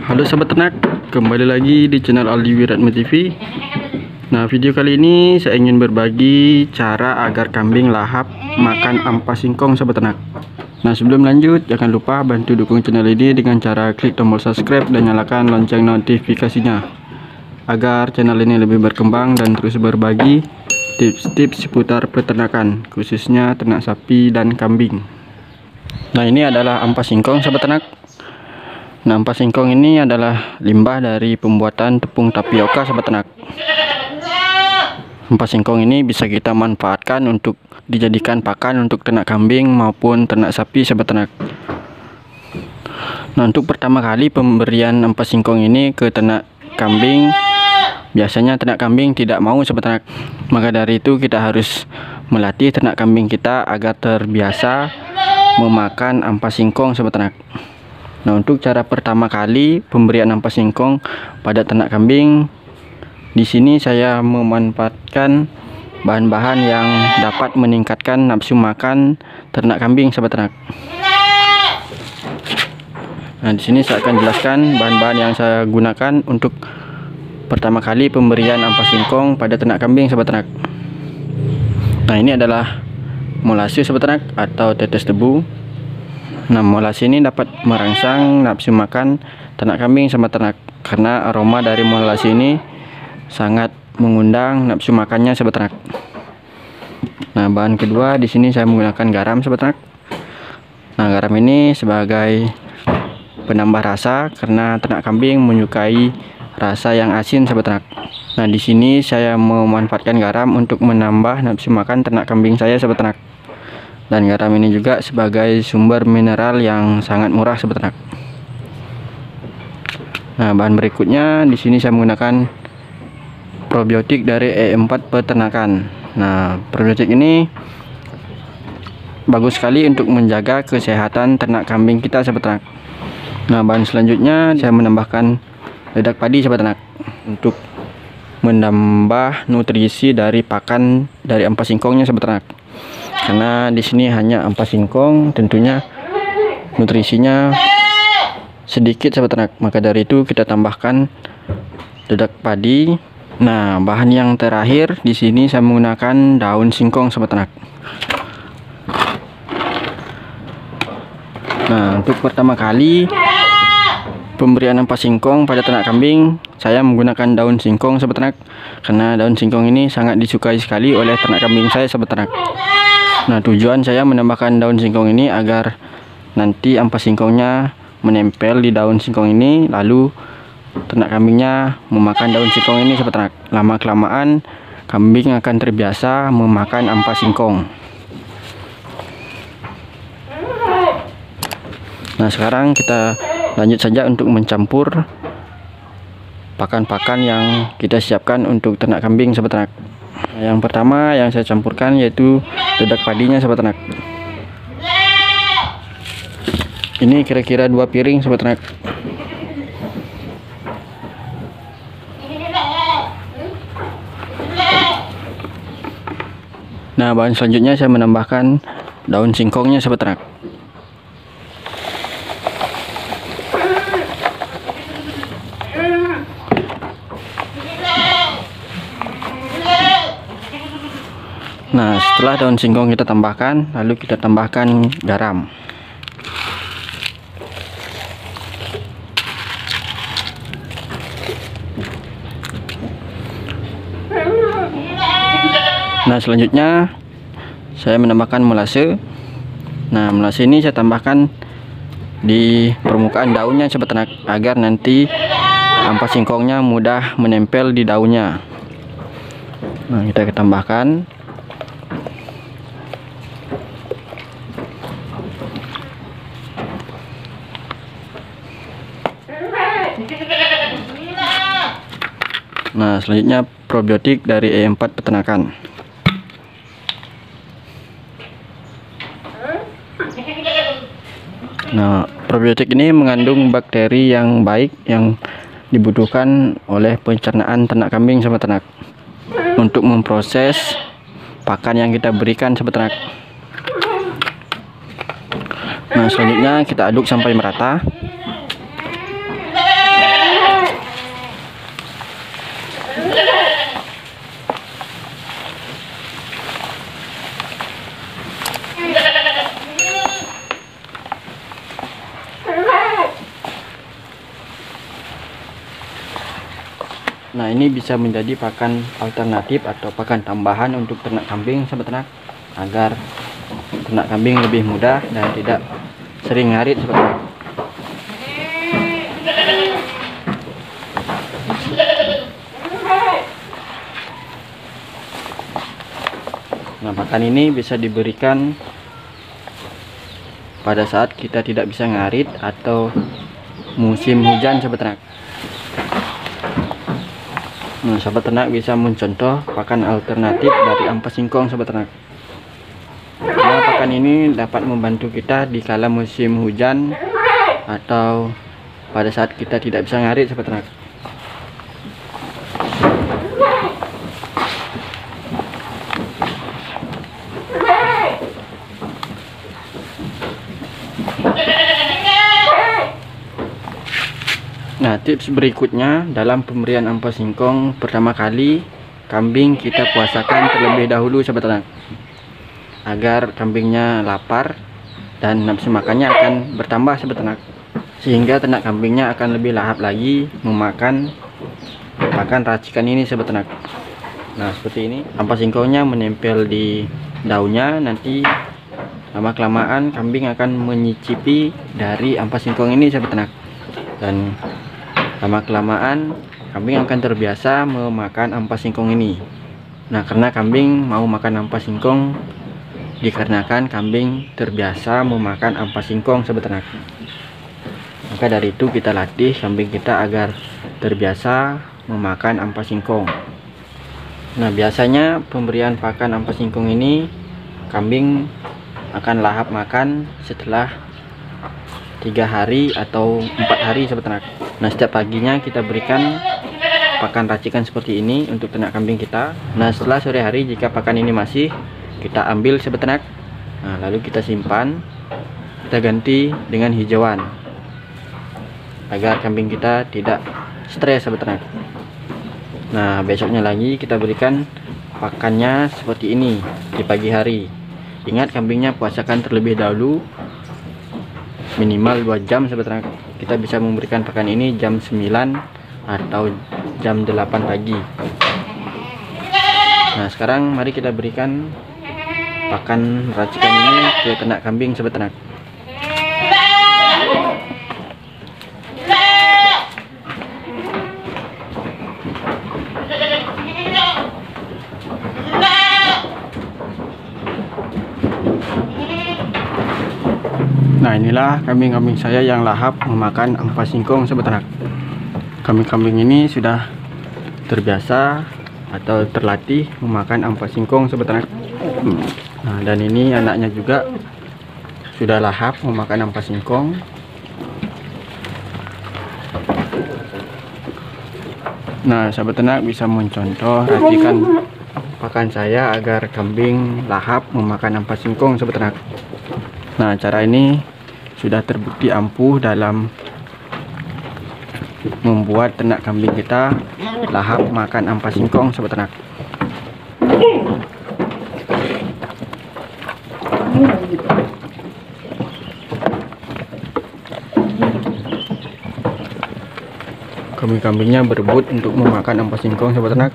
Halo sahabat ternak, kembali lagi di channel Aldi Wiratma TV. Nah, video kali ini saya ingin berbagi cara agar kambing lahap makan ampas singkong sahabat ternak. Nah, sebelum lanjut jangan lupa bantu dukung channel ini dengan cara klik tombol subscribe dan nyalakan lonceng notifikasinya agar channel ini lebih berkembang dan terus berbagi tips-tips seputar peternakan, khususnya ternak sapi dan kambing. Nah, ini adalah ampas singkong sahabat ternak. Nah, ampas singkong ini adalah limbah dari pembuatan tepung tapioka sahabat ternak. Ampas singkong ini bisa kita manfaatkan untuk dijadikan pakan untuk ternak kambing maupun ternak sapi sahabat ternak. Nah, untuk pertama kali pemberian ampas singkong ini ke ternak kambing, biasanya ternak kambing tidak mau sahabat ternak. Maka dari itu kita harus melatih ternak kambing kita agar terbiasa memakan ampas singkong sahabat ternak. Nah, untuk cara pertama kali pemberian ampas singkong pada ternak kambing, di sini saya memanfaatkan bahan-bahan yang dapat meningkatkan nafsu makan ternak kambing sahabat ternak. Nah, di sini saya akan jelaskan bahan-bahan yang saya gunakan untuk pertama kali pemberian ampas singkong pada ternak kambing sahabat ternak. Nah, ini adalah molase sahabat ternak atau tetes tebu. Nah, molase ini dapat merangsang nafsu makan ternak kambing sama ternak karena aroma dari molase ini sangat mengundang nafsu makannya sahabat ternak. Nah, bahan kedua di sini saya menggunakan garam sahabat ternak. Nah, garam ini sebagai penambah rasa karena ternak kambing menyukai rasa yang asin sahabat ternak. Nah, di sini saya memanfaatkan garam untuk menambah nafsu makan ternak kambing saya sahabat ternak. Dan garam ini juga sebagai sumber mineral yang sangat murah sahabat ternak. Nah, bahan berikutnya di sini saya menggunakan probiotik dari E4 peternakan. Nah, probiotik ini bagus sekali untuk menjaga kesehatan ternak kambing kita sahabat ternak. Nah, bahan selanjutnya saya menambahkan dedak padi sahabat ternak untuk menambah nutrisi dari pakan dari ampas singkongnya sahabat ternak. Karena di sini hanya ampas singkong, tentunya nutrisinya sedikit sahabat ternak. Maka dari itu kita tambahkan dedak padi. Nah, bahan yang terakhir di sini saya menggunakan daun singkong sahabat ternak. Nah, untuk pertama kali pemberian ampas singkong pada ternak kambing, saya menggunakan daun singkong sahabat ternak karena daun singkong ini sangat disukai sekali oleh ternak kambing saya sahabat ternak. Nah, tujuan saya menambahkan daun singkong ini agar nanti ampas singkongnya menempel di daun singkong ini, lalu ternak kambingnya memakan daun singkong ini sahabat ternak. Lama kelamaan kambing akan terbiasa memakan ampas singkong. Nah, sekarang kita lanjut saja untuk mencampur pakan-pakan yang kita siapkan untuk ternak kambing sahabat ternak. Nah, yang pertama yang saya campurkan yaitu dedak padinya sahabat ternak. Ini kira-kira 2 piring sahabat ternak. Nah, bahan selanjutnya saya menambahkan daun singkongnya sahabat ternak. Nah, setelah daun singkong kita tambahkan, lalu kita tambahkan garam. Nah, selanjutnya saya menambahkan molase. Nah, molase ini saya tambahkan di permukaan daunnya sahabat ternak agar nanti ampas singkongnya mudah menempel di daunnya. Nah, kita tambahkan. Nah, selanjutnya probiotik dari E4 peternakan. Nah, probiotik ini mengandung bakteri yang baik yang dibutuhkan oleh pencernaan ternak kambing sahabat ternak untuk memproses pakan yang kita berikan sahabat ternak. Nah, selanjutnya kita aduk sampai merata. Nah, ini bisa menjadi pakan alternatif atau pakan tambahan untuk ternak kambing, sahabat ternak, agar ternak kambing lebih mudah dan tidak sering ngarit, sahabat ternak. Nah, pakan ini bisa diberikan pada saat kita tidak bisa ngarit atau musim hujan, sahabat ternak. Nah, sahabat ternak bisa mencontoh pakan alternatif dari ampas singkong, sahabat ternak. Nah, pakan ini dapat membantu kita di kala musim hujan atau pada saat kita tidak bisa ngarit, sahabat ternak. Nah, tips berikutnya dalam pemberian ampas singkong, pertama kali kambing kita puasakan terlebih dahulu, sahabat ternak, agar kambingnya lapar dan nafsu makannya akan bertambah, sahabat ternak, sehingga ternak kambingnya akan lebih lahap lagi memakan pakan racikan ini, sahabat ternak. Nah, seperti ini ampas singkongnya menempel di daunnya, nanti lama kelamaan kambing akan menyicipi dari ampas singkong ini, sahabat ternak, dan lama kelamaan kambing akan terbiasa memakan ampas singkong ini. Nah, karena kambing mau makan ampas singkong dikarenakan kambing terbiasa memakan ampas singkong, sahabat ternak. Maka dari itu kita latih kambing kita agar terbiasa memakan ampas singkong. Nah, biasanya pemberian pakan ampas singkong ini kambing akan lahap makan setelah 3 hari atau 4 hari, sahabat ternak. Nah, setiap paginya kita berikan pakan racikan seperti ini untuk ternak kambing kita. Nah, setelah sore hari jika pakan ini masih, kita ambil, sahabat ternak. Nah, lalu kita simpan, kita ganti dengan hijauan agar kambing kita tidak stres, sahabat ternak. Nah, besoknya lagi kita berikan pakannya seperti ini di pagi hari. Ingat, kambingnya puasakan terlebih dahulu minimal 2 jam, sahabat ternak. Kita bisa memberikan pakan ini jam 9 atau jam 8 pagi. Nah, sekarang mari kita berikan pakan racikan ini ke ternak kambing, sahabat ternak. Nah, inilah kambing-kambing saya yang lahap memakan ampas singkong, sahabat ternak. Kambing-kambing ini sudah terbiasa atau terlatih memakan ampas singkong, sahabat ternak. Nah, dan ini anaknya juga sudah lahap memakan ampas singkong. Nah, sahabat ternak bisa mencontoh racikan pakan saya agar kambing lahap memakan ampas singkong, sahabat ternak. Nah, cara ini sudah terbukti ampuh dalam membuat ternak kambing kita lahap makan ampas singkong, sahabat ternak. Kambing-kambingnya berebut untuk memakan ampas singkong, sahabat ternak.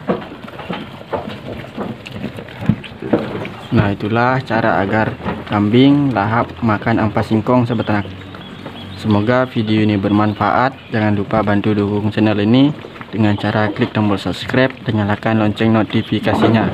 Nah, itulah cara agar kambing lahap makan ampas singkong, sahabat ternak. Semoga video ini bermanfaat. Jangan lupa bantu dukung channel ini dengan cara klik tombol subscribe dan nyalakan lonceng notifikasinya.